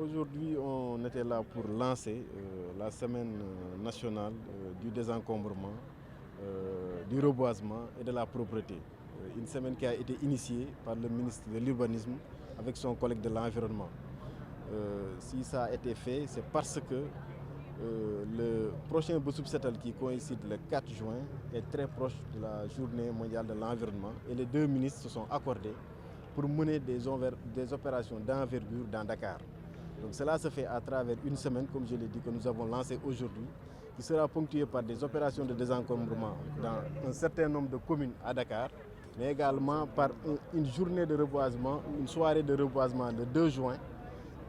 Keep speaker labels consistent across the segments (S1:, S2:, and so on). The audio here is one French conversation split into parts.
S1: Aujourd'hui, on était là pour lancer la semaine nationale du désencombrement, du reboisement et de la propreté. Une semaine qui a été initiée par le ministre de l'Urbanisme avec son collègue de l'Environnement. Si ça a été fait, c'est parce que le prochain Boussoub Setal qui coïncide le 4 juin est très proche de la journée mondiale de l'environnement et les deux ministres se sont accordés pour mener des opérations d'envergure dans Dakar. Donc cela se fait à travers une semaine, comme je l'ai dit, que nous avons lancée aujourd'hui, qui sera ponctuée par des opérations de désencombrement dans un certain nombre de communes à Dakar, mais également par une journée de reboisement, une soirée de reboisement le 2 juin,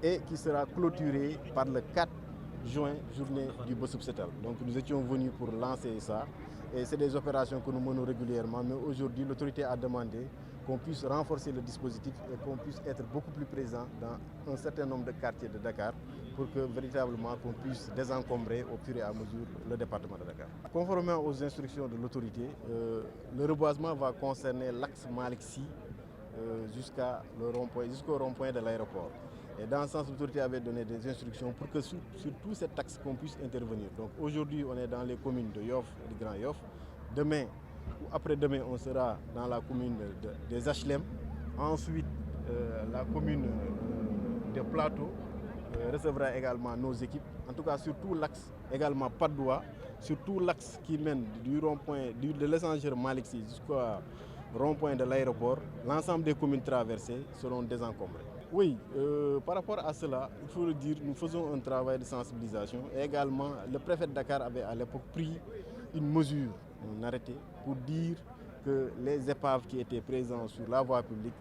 S1: et qui sera clôturée par le 4 juin, journée du Boussoub Setal. Donc nous étions venus pour lancer ça, et c'est des opérations que nous menons régulièrement, mais aujourd'hui l'autorité a demandé qu'on puisse renforcer le dispositif et qu'on puisse être beaucoup plus présent dans un certain nombre de quartiers de Dakar pour que véritablement qu'on puisse désencombrer au fur et à mesure le département de Dakar. Conformément aux instructions de l'autorité, le reboisement va concerner l'axe Malick Sy jusqu'au rond-point de l'aéroport. Et dans ce sens, l'autorité avait donné des instructions pour que sur tout cet axe qu'on puisse intervenir. Donc aujourd'hui, on est dans les communes de Yoff et de Grand Yoff. Demain ou après-demain, on sera dans la commune des HLM. Ensuite, la commune de Plateau recevra également nos équipes. En tout cas, sur tout l'axe, également Padoua, sur tout l'axe qui mène du rond-point de l'échangeur Malick Sy jusqu'au rond-point de l'aéroport, l'ensemble des communes traversées seront désencombrées. Oui, par rapport à cela, il faut le dire, nous faisons un travail de sensibilisation. Et également, le préfet de Dakar avait à l'époque pris une mesure, un arrêté, pour dire que les épaves qui étaient présentes sur la voie publique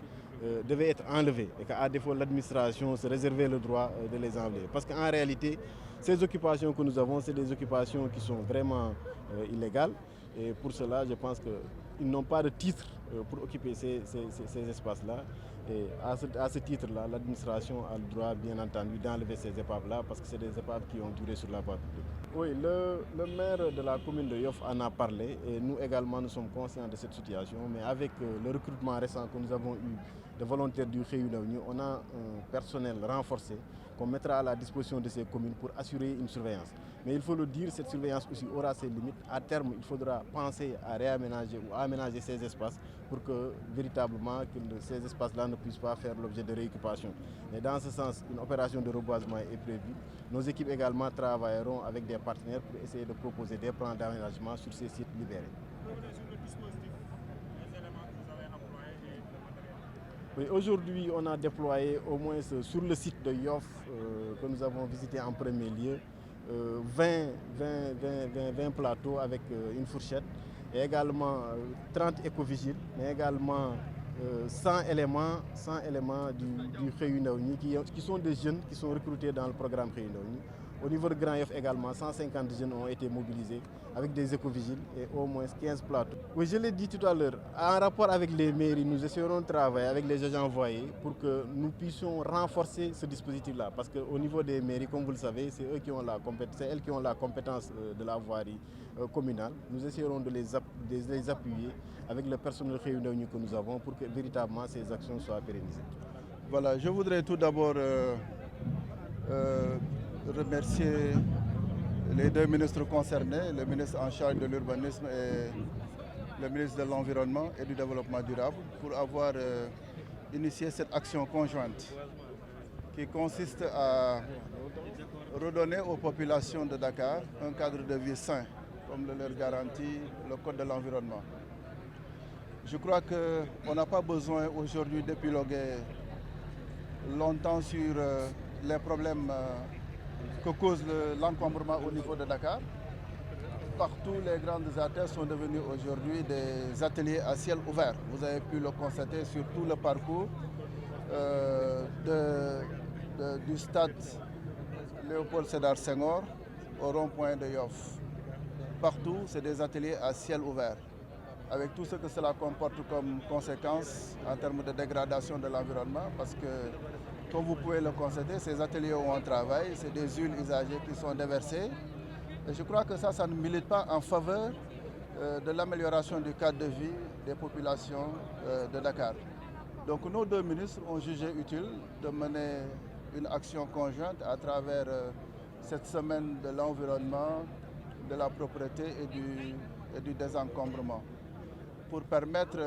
S1: devaient être enlevées et qu'à défaut, l'administration se réservait le droit de les enlever. Parce qu'en réalité, ces occupations que nous avons, c'est des occupations qui sont vraiment illégales. Et pour cela, je pense qu'ils n'ont pas de titre pour occuper ces espaces-là. Et à ce titre-là, l'administration a le droit, bien entendu, d'enlever ces épaves-là parce que c'est des épaves qui ont duré sur la voie publique. Oui, le maire de la commune de Yoff en a parlé et nous également, nous sommes conscients de cette situation. Mais avec le recrutement récent que nous avons eu de volontaires du Réunion, on a un personnel renforcé qu'on mettra à la disposition de ces communes pour assurer une surveillance. Mais il faut le dire, cette surveillance aussi aura ses limites. À terme, il faudra penser à réaménager ou à aménager ces espaces pour que véritablement ces espaces-là ne puissent pas faire l'objet de réoccupation. Et dans ce sens, une opération de reboisement est prévue. Nos équipes également travailleront avec des partenaires pour essayer de proposer des plans d'aménagement sur ces sites libérés. Oui, aujourd'hui, on a déployé au moins sur le site de Yoff que nous avons visité en premier lieu 20 plateaux avec une fourchette et également 30 écovigiles, mais également 100 éléments du Réunion qui sont des jeunes qui sont recrutés dans le programme Réunion. Au niveau de Grand Yoff également, 150 jeunes ont été mobilisés avec des écovigiles et au moins 15 plateaux. Oui, je l'ai dit tout à l'heure, en rapport avec les mairies, nous essaierons de travailler avec les agents envoyés pour que nous puissions renforcer ce dispositif-là. Parce qu'au niveau des mairies, comme vous le savez, c'est elles qui ont la compétence de la voirie communale. Nous essaierons de les appuyer avec le personnel réunion que nous avons pour que véritablement ces actions soient pérennisées.
S2: Voilà, je voudrais tout d'abord remercier les deux ministres concernés, le ministre en charge de l'urbanisme et le ministre de l'Environnement et du Développement durable, pour avoir initié cette action conjointe qui consiste à redonner aux populations de Dakar un cadre de vie sain, comme le leur garantit le Code de l'environnement. Je crois qu'on n'a pas besoin aujourd'hui d'épiloguer longtemps sur les problèmes que cause l'encombrement au niveau de Dakar. Partout, les grandes artères sont devenues aujourd'hui des ateliers à ciel ouvert. Vous avez pu le constater sur tout le parcours du stade Léopold Sédar Senghor au rond-point de Yoff. Partout, c'est des ateliers à ciel ouvert, avec tout ce que cela comporte comme conséquence en termes de dégradation de l'environnement, parce que, comme vous pouvez le constater, ces ateliers où on travaille, c'est des huiles usagées qui sont déversées. Et je crois que ça ne milite pas en faveur de l'amélioration du cadre de vie des populations de Dakar. Donc nos deux ministres ont jugé utile de mener une action conjointe à travers cette semaine de l'environnement, de la propreté et du désencombrement, pour permettre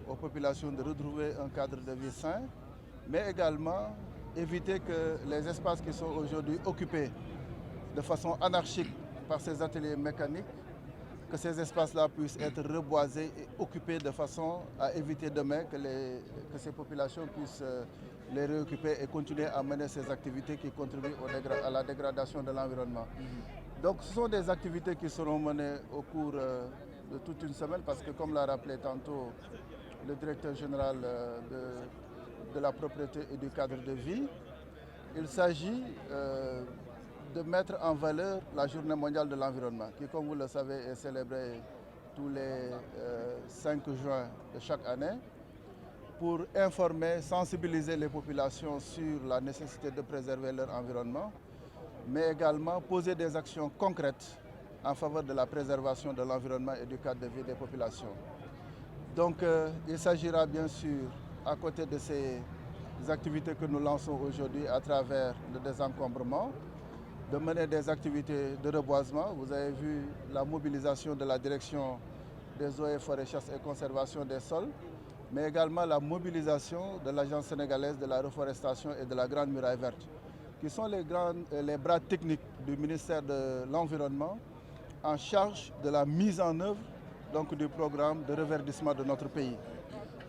S2: aux populations de retrouver un cadre de vie sain, mais également éviter que les espaces qui sont aujourd'hui occupés de façon anarchique par ces ateliers mécaniques, que ces espaces-là puissent être reboisés et occupés de façon à éviter demain que ces populations puissent les réoccuper et continuer à mener ces activités qui contribuent à la dégradation de l'environnement. Donc ce sont des activités qui seront menées au cours de toute une semaine parce que comme l'a rappelé tantôt le directeur général de la propriété et du cadre de vie, il s'agit de mettre en valeur la Journée mondiale de l'environnement qui, comme vous le savez, est célébrée tous les 5 juin de chaque année pour informer, sensibiliser les populations sur la nécessité de préserver leur environnement, mais également poser des actions concrètes en faveur de la préservation de l'environnement et du cadre de vie des populations. Donc il s'agira bien sûr, à côté de ces activités que nous lançons aujourd'hui à travers le désencombrement, de mener des activités de reboisement. Vous avez vu la mobilisation de la direction des eaux et forêts, chasse et conservation des sols, mais également la mobilisation de l'Agence sénégalaise de la reforestation et de la Grande Muraille Verte, qui sont les bras techniques du ministère de l'Environnement en charge de la mise en œuvre donc, du programme de reverdissement de notre pays.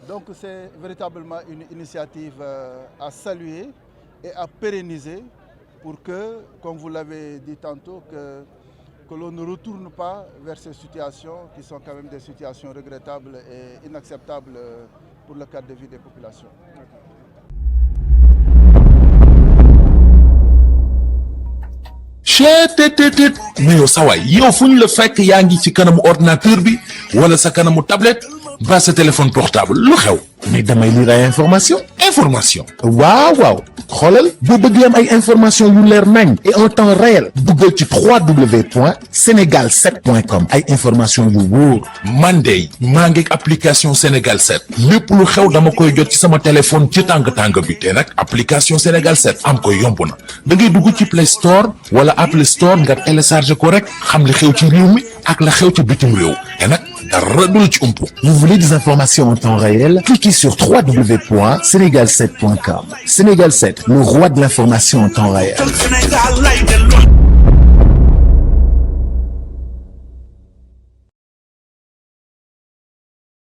S2: Donc c'est véritablement une initiative à saluer et à pérenniser pour que, comme vous l'avez dit tantôt, que l'on ne retourne pas vers ces situations qui sont quand même des situations regrettables et inacceptables pour le cadre de vie des populations.
S3: cheetetetet mais yow sawaay yow fu ñu la fekk yaa ngi ci kanamu ordinateur bi wala sa kanamu tablette ba sa téléphone portable lu xew mais damay lire ay information waaw xoolal boo bëgg am ay information yu leer nañ et en temps réel duggal ci www.senegal7.com ay information yu wóor man de maa ngi application Sénégal 7 lépp lu xew dama koy jot ci sama téléphone ci tàng bi te nag application Sénégal 7 am ko yomb na da ngay dugg ci Play Store wala Apple Store nga télécharger ko rek xam li xew ci réew mi ak la xew ci bitim réew te nag dara du ci umpu. Vous voulez des informations en temps réel? Cliquez sur www.senegal7.com. Sénégal 7, le roi de l'information en temps réel.